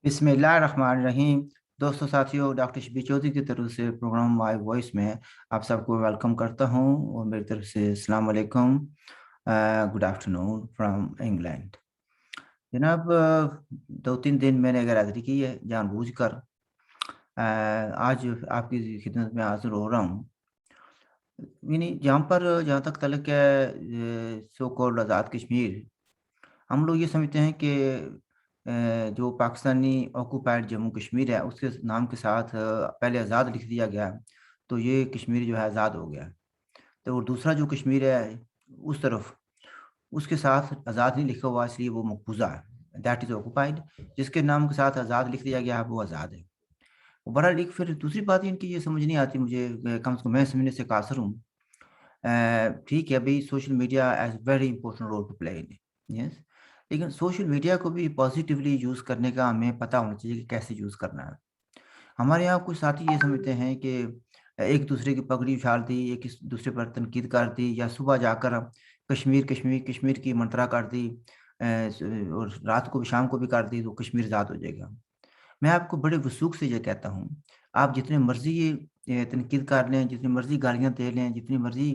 बिस्मिल्लाहिर्रहमानिर्रहीम। दोस्तों साथियों, डॉक्टर शबीर चौधरी की तरफ से प्रोग्राम माय वॉइस में आप सबको वेलकम करता हूं और मेरी तरफ से अस्सलाम वालेकुम, गुड आफ्टरनून फ्रॉम इंग्लैंड। जनाब, 2-3 दिन मैंने गैरहाज़िरी की है जानबूझकर। आज आपकी खिदमत में हाज़िर हो रहा हूँ। यानी जहाँ तक तल्लुक है सो कॉल्ड आज़ाद कश्मीर, हम लोग ये समझते हैं कि जो पाकिस्तानी ऑक्यूपाइड जम्मू कश्मीर है, उसके नाम के साथ पहले आज़ाद लिख दिया गया, तो ये कश्मीर जो है आज़ाद हो गया। तो और दूसरा जो कश्मीर है, उस तरफ, उसके साथ आज़ाद नहीं लिखा हुआ, इसलिए वो मकबूज़ा है, दैट इज़ ऑक्यूपाइड। जिसके नाम के साथ आज़ाद लिख दिया गया है, वो आज़ाद है। बहरहाल, एक फिर दूसरी बात इनकी ये समझ नहीं आती मुझे, कम से कम मैं समझने से कासिर हूँ। ठीक है भई, social media has very important role to play in yes, लेकिन सोशल मीडिया को भी पॉज़िटिवली यूज़ करने का हमें पता होना चाहिए कि कैसे यूज़ करना है। हमारे यहाँ कुछ साथी ये समझते हैं कि एक दूसरे की पगड़ी उछाल दी, एक इस दूसरे पर तनकीद कर दी, या सुबह जाकर कश्मीर, कश्मीर, कश्मीर की मंत्रा कर दी, स और रात को भी, शाम को भी कर दी, तो कश्मीर आज़ाद हो जाएगा। मैं आपको बड़े वसूख से ये कहता हूँ, आप जितने मर्ज़ी ये तनकीद कर लें, जितनी मर्ज़ी गालियाँ दे लें, जितनी मर्ज़ी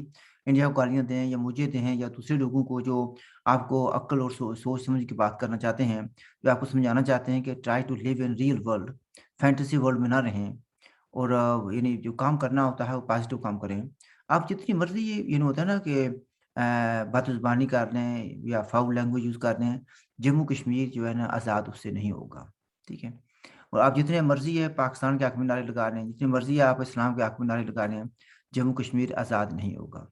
इंडिया को गालियाँ दें, या मुझे दें, या दूसरे लोगों को जो आपको अक्ल और सोच समझ की बात करना चाहते हैं, जो आपको समझाना चाहते हैं कि try to live in real world, fantasy world में ना रहें, और यानी जो काम करना होता है वो पॉज़िटिव काम करें। आप जितनी मर्ज़ी ये होता है ना कि बदज़ुबानी कर लें या फ़ाउल लैंग्वेज यूज़ कर लें, जम्मू कश्मीर जो है ना आज़ाद उससे नहीं होगा, ठीक है? और आप जितने मर्ज़ी है पाकिस्तान के हक़ में नारे लगा लें, जितनी मर्ज़ी आप इस्लाम के हक़ में नारे लगा लें, जम्मू कश्मीर आज़ाद नहीं होगा।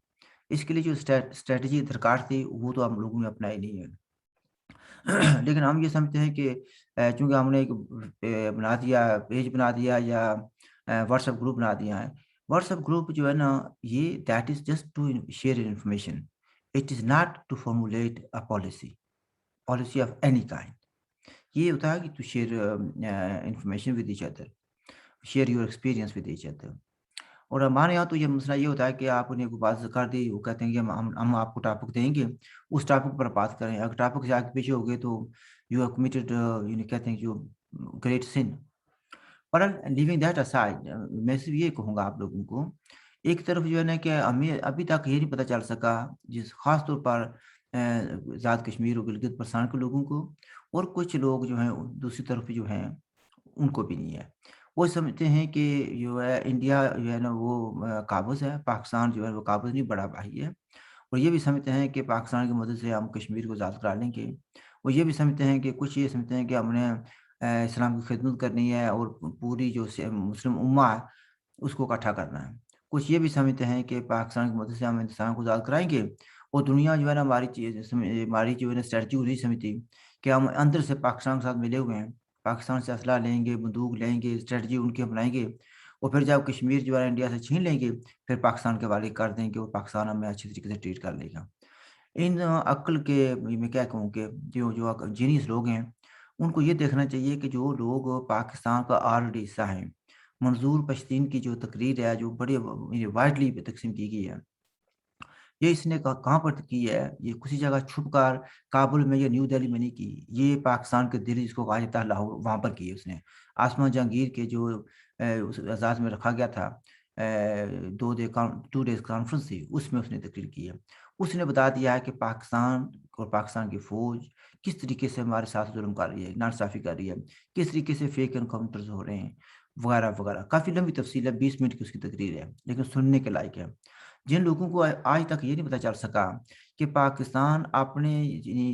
इसके लिए जो स्ट्रैटेजी दरकार थी, वो तो हम लोगों ने अपनाई नहीं है। लेकिन हम ये समझते हैं कि चूँकि हमने एक बना दिया, पेज बना दिया, या व्हाट्सएप ग्रुप बना दिया है। व्हाट्सएप ग्रुप जो है ना, ये that is just to share information. It is not to formulate a policy, policy of any kind. ये होता है कि to share information with each other, share your experience with each other. और हमारे यहाँ तो ये मसला ये होता है कि आपने कोई बात कर दी, वो कहते हैं कि हम आपको टॉपिक देंगे, उस टॉपिक पर बात करें। अगर टॉपिक से आगे पीछे हो गए, तो यू हैव कमिटेड कहते हैं कि जो ग्रेट सिन। पर लिविंग दैट असाइड, मैं सिर्फ ये कहूँगा आप लोगों को, एक तरफ जो है ना कि हमें अभी तक ये नहीं पता चल सका, जिस ख़ास तौर पर आज़ाद कश्मीर और गिलगित बल्तिस्तान के लोगों को, और कुछ लोग जो हैं दूसरी तरफ जो हैं, उनको भी नहीं है। वो समझते हैं कि जो है इंडिया जो है ना वो काबिज़ है, पाकिस्तान जो है वो काबिज़ नहीं, बड़ा भाई है। और ये भी समझते हैं कि पाकिस्तान की मदद से हम कश्मीर को आज़ाद करा लेंगे। और ये भी समझते हैं कि कुछ ये समझते हैं कि हमने इस्लाम की खिदमत करनी है, और पूरी जो मुस्लिम उम्मा है, उसको इकट्ठा करना है। कुछ ये भी समझते हैं कि पाकिस्तान की मदद से हम हिंदुस्तान को आज़ाद कराएँगे, और दुनिया जो है ना हमारी जो है ना स्ट्रैटेजी को नहीं समझती कि हम अंदर से पाकिस्तान के साथ मिले हुए हैं। पाकिस्तान से असला लेंगे, बंदूक लेंगे, स्ट्रैटेजी उनकी अपनाएँगे, और फिर जब कश्मीर जो है इंडिया से छीन लेंगे, फिर पाकिस्तान के हवाले कर देंगे, और पाकिस्तान हमें अच्छी तरीके से ट्रीट कर लेगा। इन अक्ल के, मैं क्या कहूँ कि जो जो जीनियस लोग हैं, उनको ये देखना चाहिए कि जो लोग पाकिस्तान का ऑलरेडी हिस्सा हैं, मंजूर पश्तीन की जो तकरीर है, जो बड़ी वाइडली तक़सीम की गई है, ये इसने कहाँ पर की है? ये किसी जगह छुपकर काबुल में या न्यू दिल्ली में नहीं की। ये पाकिस्तान के दिल्ली, जिसको कहा जाता है लाहौर, वहाँ पर की है उसने। आसमा जहांगीर के जो उस एजाज़ में रखा गया था, 2 डेज़ कॉन्फ्रेंस थी, उसमें उसने तकरीर की है। उसने बता दिया है कि पाकिस्तान और पाकिस्तान की फ़ौज किस तरीके से हमारे साथ ज़ुल्म कर रही है, नाइंसाफ़ी कर रही है, किस तरीके से फेक एनकाउंटर्स हो रहे हैं, वगैरह-वगैरह। काफ़ी लंबी तफ़सील है, 20 मिनट की उसकी तकरीर है, लेकिन सुनने के लायक है। जिन लोगों को आज तक ये नहीं पता चल सका कि पाकिस्तान अपने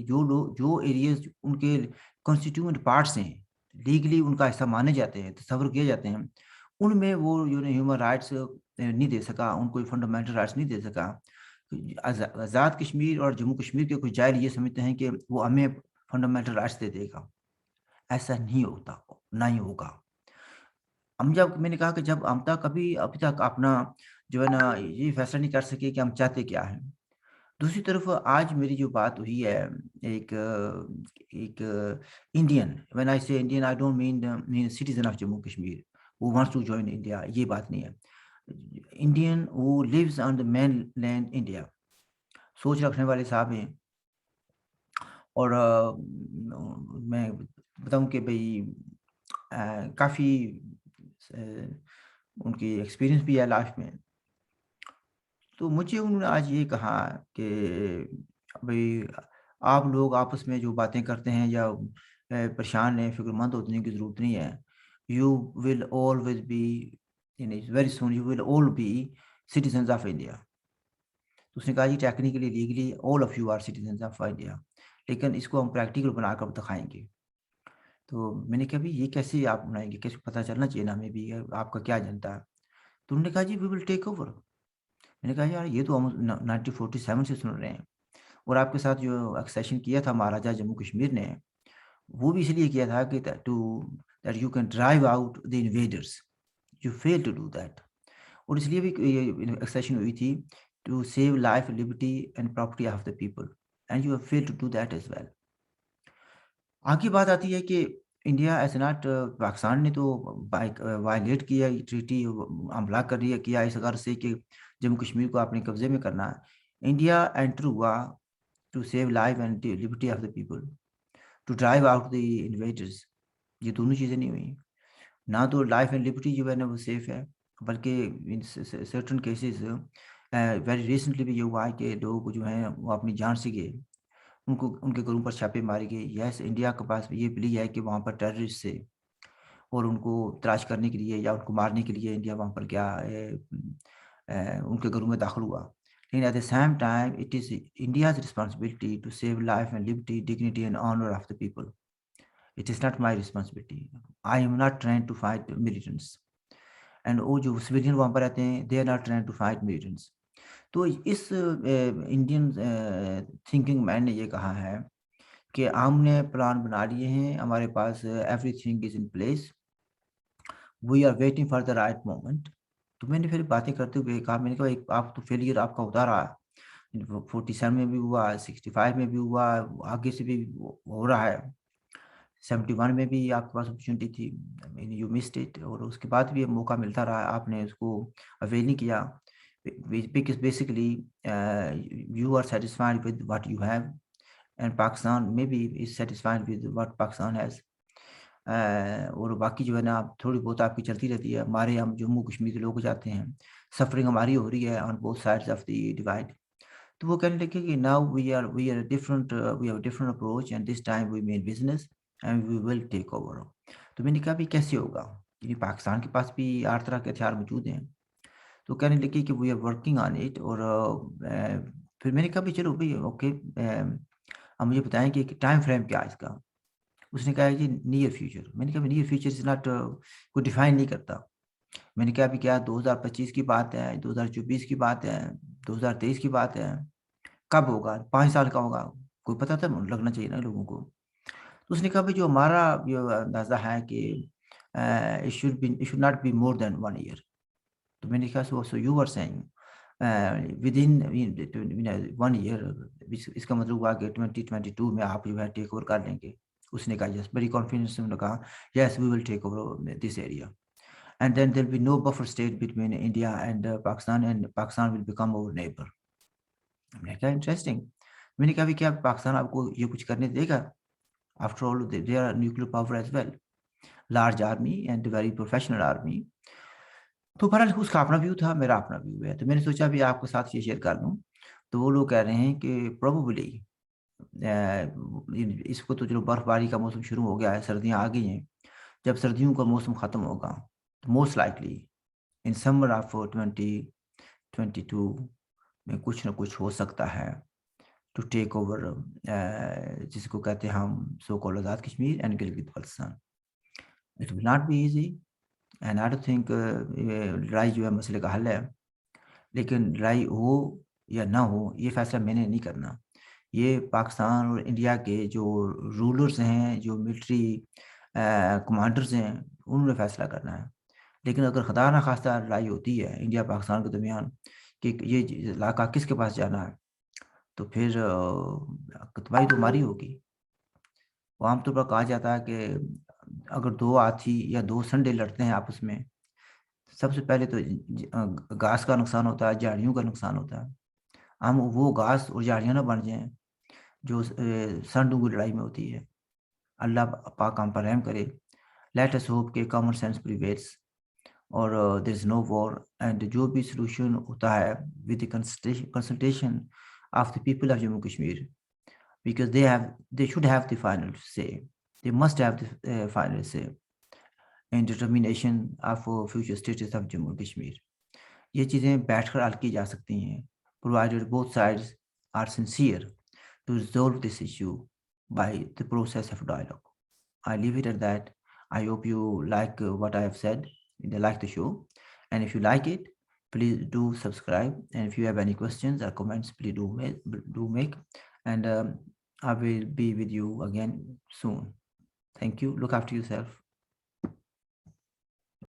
जो एरियाज़ उनके कॉन्स्टिट्यूएंट पार्ट्स हैं, लीगली उनका हिस्सा माने जाते हैं, तस्वर किए जाते हैं, उनमें वो जो है ह्यूमन राइट्स नहीं दे सका, उनको फंडामेंटल राइट्स नहीं दे सका। आज़ाद कश्मीर और जम्मू कश्मीर के कुछ जाहिल ये समझते हैं कि वो हमें फंडामेंटल राइट्स दे देगा। ऐसा नहीं होता, ना ही होगा। जब मैंने कहा कि जब हम तक कभी अभी तक अपना जो है ना ये फैसला नहीं कर सके कि हम चाहते क्या हैं। दूसरी तरफ आज मेरी जो बात हुई है, एक एक Indian, when I say Indian, I don't mean citizen of Jammu Kashmir who wants to join India, ये बात नहीं है। Indian who lives on the mainland India, सोच रखने वाले साहब हैं। और मैं बताऊं कि भाई کافی ان کی ایکسپیرینس بھی ہے لائف میں. تو مجھے انہوں نے آج یہ کہا کہ بھئی آپ لوگ آپس میں جو باتیں کرتے ہیں یا پریشان ہیں، فکر مند ہونے کی ضرورت نہیں ہے. You will always be very soon you will all be citizens of India. تو اس نے کہا جی technically legally all of you are citizens of India, لیکن اس کو ہم پریکٹیکل بنا کر دکھائیں گے. تو میں نے کہا بھائی یہ کیسے آپ بنائیں گے، کیسے پتہ چلنا چاہیے نا ہمیں بھی آپ کا کیا ایجنڈا ہے. تو انہوں نے کہا جی وی ول ٹیک اوور. میں نے کہا یار یہ تو ہم 1947 سے سن رہے ہیں، اور آپ کے ساتھ جو ایکسیشن کیا تھا مہاراجا جموں کشمیر نے، وہ بھی اس لیے کیا تھا کہ that you can drive out the invaders. You fail to do that. اور اس لیے بھی یہ ایکسیشن ہوئی تھی to save life liberty and property of the people, and you have fail to do that as well. آگے بات آتی ہے کہ انڈیا ایز ناٹ پاکستان نے تو وائلیٹ کیا ٹریٹی، حملہ کیا اس غرض سے کہ جموں کشمیر کو اپنے قبضے میں کرنا ہے. انڈیا انٹر ہوا to save life and liberty of the people, to drive out the invaders. یہ دونوں چیزیں نہیں ہوئیں. نہ تو لائف اینڈ لبرٹی جو ہے نا وہ سیف ہے، بلکہ in certain cases very recently بھی یہ ہوا ہے کہ لوگ جو ہیں وہ اپنی جان سے گئے، ان کے گھروں پر چھاپے مارے گئے. یس انڈیا کے پاس یہ بلی ہے کہ وہاں پر ٹیررسٹ سے، اور ان کو تلاش کرنے کے لیے یا ان کو مارنے کے لیے انڈیا وہاں پر گیا، ان کے گھروں میں داخل ہوا. لیکن at the same time it is India's responsibility to save life and liberty dignity and honour of the people. It is not my responsibility. I am not trying to fight militants. And وہ جو civilian وہاں پر رہتے ہیں they are not trying to fight militants. تو اس Indian thinking مین نے یہ کہا ہے کہ ہم نے پلان بنا لیے ہیں، ہمارے پاس everything is in place, we are waiting for the right moment. تو میں نے پھر باتیں کرتے ہوئے کہا، میں نے کہا آپ تو فیلئر آپ کا ہوتا رہا، 47 میں بھی ہوا، 65 میں بھی ہوا، آگے سے بھی ہو رہا ہے. 71 میں بھی آپ کے پاس اپرچونٹی تھی، یو مسڈ اٹ، اور اس کے بعد بھی موقع ملتا رہا، آپ نے اس کو اویل نہیں کیا. Basically you are satisfied with what you have, and Pakistan میں بھی is satisfied with what Pakistan has. اور باقی جو ہے نا تھوڑی بہت آپ کی چلتی رہتی ہے. ہمارے ہم جموں کشمیر کے لوگ جاتے ہیں، سفرنگ ہماری ہو رہی ہے on both sides of the divide. تو وہ کہنے لگے کہ now we are different, we have different approach and this time we mean business and we will take over. تو میں نے کہا بھی کیسے ہوگا، یعنی پاکستان کے پاس بھی 8 طرح کے ہتھیار موجود ہیں. تو کہنے لگے کہ we are working on it. اور پھر میں نے کہا بھی چلو بھائی اوکے، اب مجھے بتائیں کہ ٹائم فریم کیا ہے اس کا. اس نے کہا جی نیئر فیوچر. میں نے کہا نیئر فیوچر از ناٹ، کوئی ڈیفائن نہیں کرتا. میں نے کہا ابھی کیا 2025 کی بات ہے، 2024 کی بات ہے، 2023 کی بات ہے، کب ہوگا؟ 5 سال کا ہوگا، کوئی پتہ تھا لگنا چاہیے نا لوگوں کو. تو اس نے کہا جو ہمارا یہ اندازہ ہے کہ it should not be more than 1 year. تو میں نے کہا so you were saying within 1 year، اس کا مطلب ہوا کہ 2022 میں آپ جو ہے ٹیک اوور کر لیں گے. اس نے کہا یس، بڑی کانفیڈنس سے انہوں نے کہا yes we will take over this area, and then there will be no buffer state between India and Pakistan will become our neighbour. میں نے کہا انٹرسٹنگ. میں نے کہا بھی کیا پاکستان آپ کو یہ کچھ کرنے دے گا؟ After all, they are a nuclear power as well, large army and a very professional army. تو بہرحال اس کا اپنا ویو تھا، میرا اپنا ویو ہے. تو میں نے سوچا بھی آپ کے ساتھ یہ شیئر کر لوں. تو وہ لوگ کہہ رہے ہیں کہ پروبیبلی اس کو تو چلو برف باری کا موسم شروع ہو گیا ہے، سردیاں آ گئی ہیں. جب سردیوں کا موسم ختم ہوگا تو most likely in summer of 2022 میں کچھ نہ کچھ ہو سکتا ہے ٹو ٹیک اوور جس کو کہتے ہیں ہم so called Azad Kashmir and Gilgit Baltistan. It will not be easy and I don't think لڑائی جو ہے مسئلے کا حل ہے. لیکن لڑائی ہو یا نہ ہو یہ فیصلہ میں نے نہیں کرنا، یہ پاکستان اور انڈیا کے جو رولرز ہیں، جو ملٹری کمانڈرز ہیں، انہوں نے فیصلہ کرنا ہے. لیکن اگر خدا نہ خواستہ لڑائی ہوتی ہے انڈیا پاکستان کے درمیان کہ یہ علاقہ کس کے پاس جانا ہے، تو پھر تباہی تو ہماری ہوگی. وہ عام طور پر کہا جاتا ہے کہ اگر 2 ہاتھی یا 2 سنڈے لڑتے ہیں آپس میں، سب سے پہلے تو گھاس کا نقصان ہوتا ہے، جھاڑیوں کا نقصان ہوتا ہے. ہم وہ گھاس اور جھاڑیاں نہ بن جائیں جو سنڈوں کی لڑائی میں ہوتی ہے. اللہ پاک ہم پر رحم کرے. Let us hope कि common sense prevails or there is no war, and जो भी solution होता है with the consultation of the people of Jammu Kashmir, because they should have the final say. They must have the final say in determination of future status of Jammu and Kashmir. ये चीज़ें बैठकर हल की जा सकती हैं, provided both sides are sincere to resolve this issue by the process of dialogue. I leave it at that. I hope you like what I have said. You like the show, and if you like it, please do subscribe. And if you have any questions or comments, please do make. And I will be with you again soon. Thank you. Look after yourself.